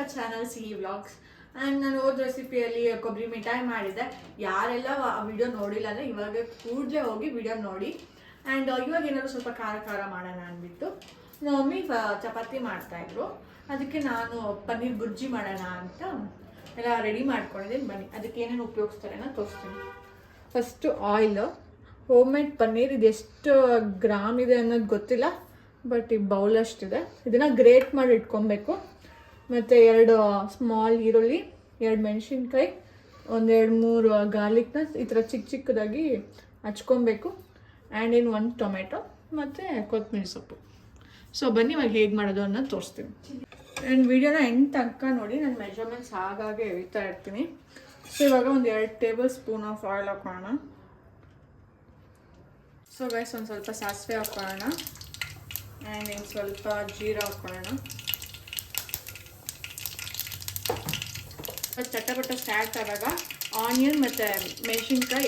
Our channel ಸಿಹಿ vlogs. And ನಾನು ಹೋದ ರೆಸಿಪಿಯಲ್ಲಿ ಕೊಬ್ಬರಿ ಮಿಠಾಯಿ ಮಾಡಿದ್ದೆ. ಯಾರೆಲ್ಲ ಆ ವಿಡಿಯೋ ನೋಡಿಲ್ಲ ಅಂದರೆ ಇವಾಗ ಕೂಡಲೇ ಹೋಗಿ ವಿಡಿಯೋ ನೋಡಿ. ಆ್ಯಂಡ್ ಇವಾಗ ಏನಾದರೂ ಸ್ವಲ್ಪ ಖಾರ ಮಾಡೋಣ ಅಂದ್ಬಿಟ್ಟು ನಮ್ಮ ಮಮ್ಮಿ ಚಪಾತಿ ಮಾಡ್ತಾಯಿದ್ರು. ಅದಕ್ಕೆ ನಾನು ಪನ್ನೀರ್ ಬುರ್ಜಿ ಮಾಡೋಣ ಅಂತ ಎಲ್ಲ ರೆಡಿ ಮಾಡ್ಕೊಂಡಿದ್ದೀನಿ. ಬನ್ನಿ ಅದಕ್ಕೆ ಏನೇನು ಉಪಯೋಗಿಸ್ತಾರೆ ಅಂತ ತೋರಿಸ್ತೀನಿ. First oil, home made paneer. ಇದು ಎಷ್ಟು ಗ್ರಾಮ್ ಇದೆ ಅನ್ನೋದು ಗೊತ್ತಿಲ್ಲ, ಬಟ್ ಈ ಬೌಲಷ್ಟಿದೆ. ಇದನ್ನು ಗ್ರೇಟ್ ಮಾಡಿ ಇಟ್ಕೊಬೇಕು. ಮತ್ತು 2 ಸ್ಮಾಲ್ ಈರುಳ್ಳಿ, 2 ಮೆಣಸಿನ್ಕಾಯಿ, 1-2-3 ಗಾರ್ಲಿಕ್ನ ಈ ಥರ ಚಿಕ್ಕದಾಗಿ ಹಚ್ಕೊಬೇಕು. ಆ್ಯಂಡ್ ಇನ್ 1 ಟೊಮೆಟೊ ಮತ್ತು ಕೊತ್ತಂಬರಿ ಸೊಪ್ಪು. ಸೊ ಬನ್ನಿ ಇವಾಗ ಹೇಗೆ ಮಾಡೋದು ಅನ್ನೋದು ತೋರಿಸ್ತೀನಿ. ಆ್ಯಂಡ್ ವಿಡಿಯೋನ ಎಂಡ್ ತನಕ ನೋಡಿ. ನಾನು ಮೆಜರ್ಮೆಂಟ್ಸ್ ಹಾಗಾಗಿ ಹೇಳ್ತಾ ಇರ್ತೀನಿ. ಸೊ ಇವಾಗ 2 ಟೇಬಲ್ ಸ್ಪೂನ್ ಆಫ್ ಆಯಿಲ್ ಹಾಕೋಣ. ಸೊ ಗೈಸ್ ಒಂದು ಸ್ವಲ್ಪ ಸಾಸಿವೆ ಹಾಕೋಣ. ಆ್ಯಂಡ್ ಇನ್ನು ಸ್ವಲ್ಪ ಜೀರಾ ಹಾಕೋಣ. ಚಟಪಟ ಸ್ಟಾರ್ಟ್ ಆದಾಗ ಆನಿಯನ್ ಮತ್ತು ಮೆಣಸಿನ್ಕಾಯಿ,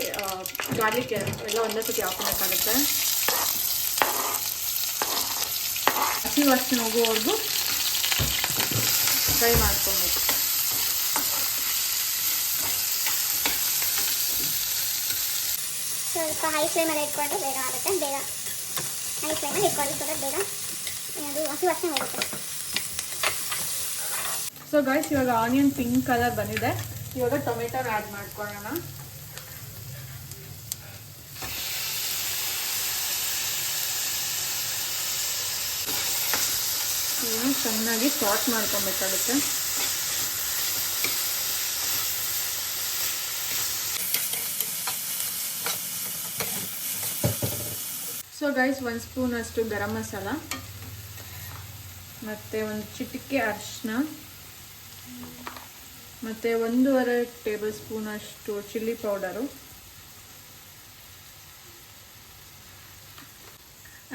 ಗಾರ್ಲಿಕ್ ಎಲ್ಲ ಒಂದೇ ಸತಿ ಹಾಕೋಬೇಕಾಗುತ್ತೆ. ಹಸಿ ವಾಸನೆ ಹೋಗೋವರೆಗೂ ಫ್ರೈ ಮಾಡ್ಕೊಬೇಕು. ಸ್ವಲ್ಪ ಹೈ ಫ್ಲೇಮಲ್ಲಿ ಇಟ್ಕೊಂಡು ಬೇಗ ಆಗುತ್ತೆ. ಬೇಗ ಹೈ ಫ್ಲೇಮಲ್ಲಿ ಇಟ್ಕೊಂಡು ಬೇಗ ಅದು ಹಸಿ ವಾಸನೆ ಹೋಗುತ್ತೆ. ಸೊ ಗೈಸ್ ಇವಾಗ ಆನಿಯನ್ ಪಿಂಕ್ ಕಲರ್ ಬಂದಿದೆ. ಇವಾಗ ಟೊಮೆಟೊನ ಆ್ಯಡ್ ಮಾಡ್ಕೊಳ್ಳೋಣ. ಇದನ್ನು ಚೆನ್ನಾಗಿ ಸಾಟ್ ಮಾಡ್ಕೊಬೇಕಾಗುತ್ತೆ. ಸೊ ಗೈಸ್ 1 ಸ್ಪೂನ್ ಅಷ್ಟು ಗರಂ ಮಸಾಲ, ಮತ್ತು 1 ಚಿಟಿಕೆ ಅರಿಶಿನ, ಮತ್ತು 1.5 ಟೇಬಲ್ ಸ್ಪೂನ್ ಅಷ್ಟು ಚಿಲ್ಲಿ ಪೌಡರು,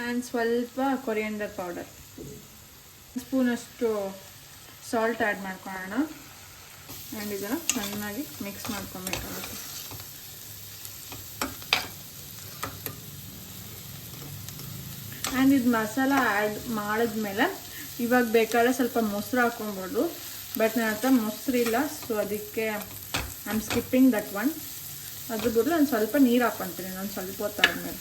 ಆ್ಯಂಡ್ ಸ್ವಲ್ಪ ಕೊರಿಯಂಡರ್ ಪೌಡರ್, 1 ಸ್ಪೂನ್ ಅಷ್ಟು ಸಾಲ್ಟ್ ಆ್ಯಡ್ ಮಾಡ್ಕೊಳ್ಳೋಣ. ಆ್ಯಂಡ್ ಇದನ್ನು ಚೆನ್ನಾಗಿ ಮಿಕ್ಸ್ ಮಾಡ್ಕೊಬೇಕಾಗುತ್ತೆ. ಆ್ಯಂಡ್ ಇದು ಮಸಾಲ ಆ್ಯಡ್ ಮಾಡಿದ್ಮೇಲೆ ಇವಾಗ ಬೇಕಾದ್ರೆ ಸ್ವಲ್ಪ ಮೊಸರು ಹಾಕೊಬೋದು. ಬಟ್ ನನ್ನ ಹತ್ರ ಮೊಸರಿಲ್ಲ, ಸೊ ಅದಕ್ಕೆ I am skipping that one. ಅದ್ರ ಬದಲು ಒಂದು ಸ್ವಲ್ಪ ನೀರು ಹಾಕ್ಕೊತೀನಿ ನಾನು ಸ್ವಲ್ಪ ಹೊತ್ತಾದ್ಮೇಲೆ.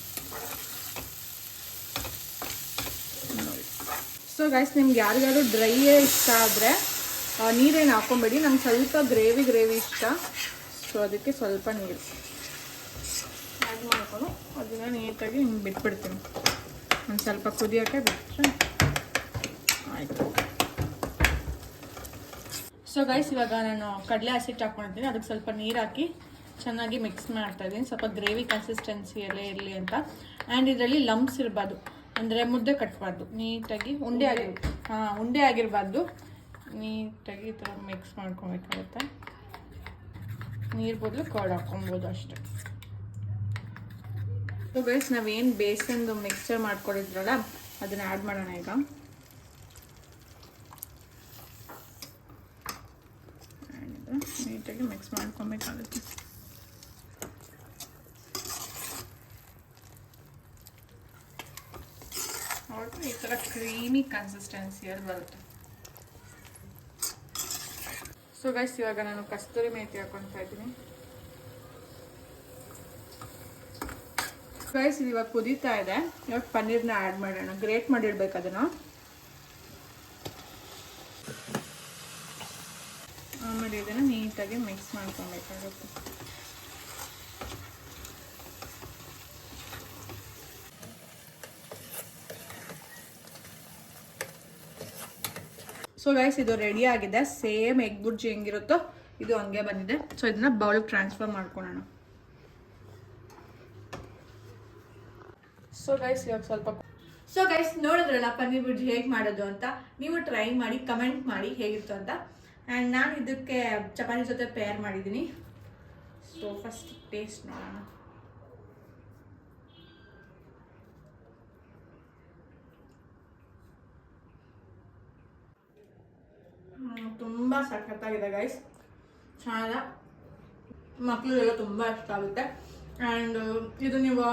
ಸೊ ಗೈಸ್ ನಿಮ್ಗೆ ಯಾರಿಗಾದ್ರು ಡ್ರೈಯೇ ಇಷ್ಟ ಆದರೆ ನೀರೇನು ಹಾಕ್ಕೊಬೇಡಿ. ನಂಗೆ ಸ್ವಲ್ಪ ಗ್ರೇವಿ ಇಷ್ಟ, ಸೊ ಅದಕ್ಕೆ ಸ್ವಲ್ಪ ನೀರು ಆ್ಯಡ್ ಮಾಡ್ಕೊಂಡು ಅದನ್ನು ನೀಟಾಗಿ ಹಿಂಗೆ ಬಿಟ್ಬಿಡ್ತೀನಿ. ಒಂದು ಸ್ವಲ್ಪ ಕುದಿಯೋಕ್ಕೆ ಬಿಟ್ಟರೆ ಆಯಿತು. ಸೊ ಗೈಸ್ ಇವಾಗ ನಾನು ಕಡಲೆ ಹಸಿಟ್ಟು ಹಾಕ್ಕೊಂಡಿದ್ದೀನಿ. ಅದಕ್ಕೆ ಸ್ವಲ್ಪ ನೀರು ಹಾಕಿ ಚೆನ್ನಾಗಿ ಮಿಕ್ಸ್ ಮಾಡ್ತಾಯಿದ್ದೀನಿ. ಸ್ವಲ್ಪ ಗ್ರೇವಿ ಕನ್ಸಿಸ್ಟೆನ್ಸಿಯಲ್ಲೇ ಇರಲಿ ಅಂತ. ಆ್ಯಂಡ್ ಇದರಲ್ಲಿ ಲಂಪ್ಸ್ ಇರಬಾರ್ದು, ಅಂದರೆ ಮುದ್ದೆ ಕಟ್ಟಬಾರ್ದು. ನೀಟಾಗಿ ಉಂಡೆ ಆಗಿರಬಾರ್ದು. ನೀಟಾಗಿ ಈ ಥರ ಮಿಕ್ಸ್ ಮಾಡ್ಕೊಬೇಕಾಗುತ್ತೆ. ನೀರು ಬದಲು ಕರ್ಡ್ ಹಾಕ್ಕೊಬೋದು ಅಷ್ಟೇ. ಸೊ ಗೈಸ್ ನಾವೇನು ಬೇಸನ್ದು ಮಿಕ್ಸ್ಚರ್ ಮಾಡ್ಕೊಂಡಿದ್ರಲ್ಲ ಅದನ್ನು ಆ್ಯಡ್ ಮಾಡೋಣ ಈಗ. ನೀಟಾಗಿ ಮಿಕ್ಸ್ ಮಾಡ್ಕೊಬೇಕಾಗುತ್ತೆ. ಈ ಥರ ಕ್ರೀಮಿ ಕನ್ಸಿಸ್ಟೆನ್ಸಿಯಲ್ಲಿ ಬರುತ್ತೆ. ಸೊ ಗೈಸ್ ಇವಾಗ ನಾನು ಕಸ್ತೂರಿ ಮೇಥಿ ಹಾಕೊಳ್ತಾ ಇದ್ದೀನಿ. ಗೈಸ್ ಇದು ಇವಾಗ ಕುದೀತಾ ಇದೆ. ಇವಾಗ ಪನ್ನೀರ್ನ ಆ್ಯಡ್ ಮಾಡೋಣ. ಗ್ರೇಟ್ ಮಾಡಿಡ್ಬೇಕು ಅದನ್ನು. ಆಮೇಲೆ ಇದನ್ನು ನೀಟಾಗಿ ಮಿಕ್ಸ್ ಮಾಡ್ಕೊಬೇಕಾಗುತ್ತೆ. ಸೊ ಗೈಸ್ ಇದು ರೆಡಿ ಆಗಿದೆ. ಸೇಮ್ ಎಗ್ ಬುರ್ಜಿ ಹೆಂಗಿರುತ್ತೋ ಇದು ಹಂಗೆ ಬಂದಿದೆ. ಸೊ ಇದನ್ನ ಬೌಲ್ಗೆ ಟ್ರಾನ್ಸ್ಫರ್ ಮಾಡ್ಕೊಳ್ಳೋಣ. ಸೊ ಗೈಸ್ ನೋಡಿದ್ರಲ್ಲ ಪನ್ನೀರ್ ಬುರ್ಜಿ ಹೇಗೆ ಮಾಡೋದು ಅಂತ. ನೀವು ಟ್ರೈ ಮಾಡಿ ಕಮೆಂಟ್ ಮಾಡಿ ಹೇಗಿತ್ತು ಅಂತ. ಆ್ಯಂಡ್ ನಾನು ಇದಕ್ಕೆ ಚಪಾತಿ ಜೊತೆ ಪೇರ್ ಮಾಡಿದ್ದೀನಿ. ಸೊ ಫಸ್ಟ್ ಟೇಸ್ಟ್ ನೋಡೋಣ. ತುಂಬ ಸಖತ್ತಾಗಿದೆ ಗೈಸ್. ಚೆನ್ನಾಗಿದೆ. ಮಕ್ಕಳಿಗೆಲ್ಲ ತುಂಬ ಇಷ್ಟ ಆಗುತ್ತೆ. ಆ್ಯಂಡ್ ಇದು ನೀವು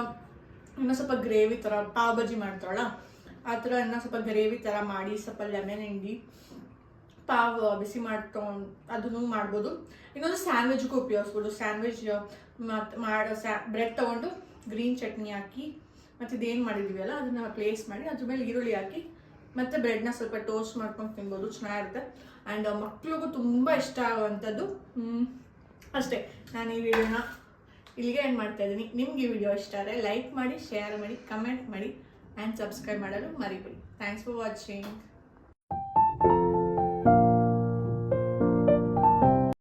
ಇನ್ನೂ ಸ್ವಲ್ಪ ಗ್ರೇವಿ ಥರ ಪಾವ್ ಬಜ್ಜಿ ಮಾಡ್ತಾರಲ್ಲ ಆ ಥರ ಇನ್ನೂ ಸ್ವಲ್ಪ ಗ್ರೇವಿ ಥರ ಮಾಡಿ ಸ್ವಲ್ಪ ಲೆಮನ್ ಹಿಂಡಿ ಪಾವ್ ಬಿಸಿ ಮಾಡ್ಕೊಂಡು ಅದನ್ನು ಮಾಡ್ಬೋದು. ಇನ್ನೊಂದು ಸ್ಯಾಂಡ್ವಿಚ್ಗೂ ಉಪಯೋಗಿಸ್ಬೋದು. ಸ್ಯಾಂಡ್ವಿಚ್ ಮತ್ತು ಮಾಡೋ ಬ್ರೆಡ್ ತೊಗೊಂಡು ಗ್ರೀನ್ ಚಟ್ನಿ ಹಾಕಿ ಮತ್ತು ಇದೇನು ಮಾಡಿದ್ದೀವಲ್ಲ ಅದನ್ನು ಪ್ಲೇಸ್ ಮಾಡಿ ಅದ್ರ ಮೇಲೆ ಈರುಳ್ಳಿ ಹಾಕಿ ಮತ್ತು ಬ್ರೆಡ್ನ ಸ್ವಲ್ಪ ಟೋಸ್ಟ್ ಮಾಡ್ಕೊಂಡು ತಿನ್ಬೋದು, ಚೆನ್ನಾಗಿರುತ್ತೆ. ಆ್ಯಂಡ್ ಮಕ್ಳಿಗೂ ತುಂಬ ಇಷ್ಟ ಆಗುವಂಥದ್ದು. ಅಷ್ಟೇ, ನಾನು ಈ ವಿಡಿಯೋನ ಇಲ್ಲಿಗೆ ಎಂಡ್ ಮಾಡ್ತಾ ಇದ್ದೀನಿ. ನಿಮ್ಗೆ ಈ ವಿಡಿಯೋ ಇಷ್ಟ ಆದರೆ ಲೈಕ್ ಮಾಡಿ, ಶೇರ್ ಮಾಡಿ, ಕಮೆಂಟ್ ಮಾಡಿ ಆ್ಯಂಡ್ ಸಬ್ಸ್ಕ್ರೈಬ್ ಮಾಡಲು ಮರಿಬೇಡಿ. Thanks for watching.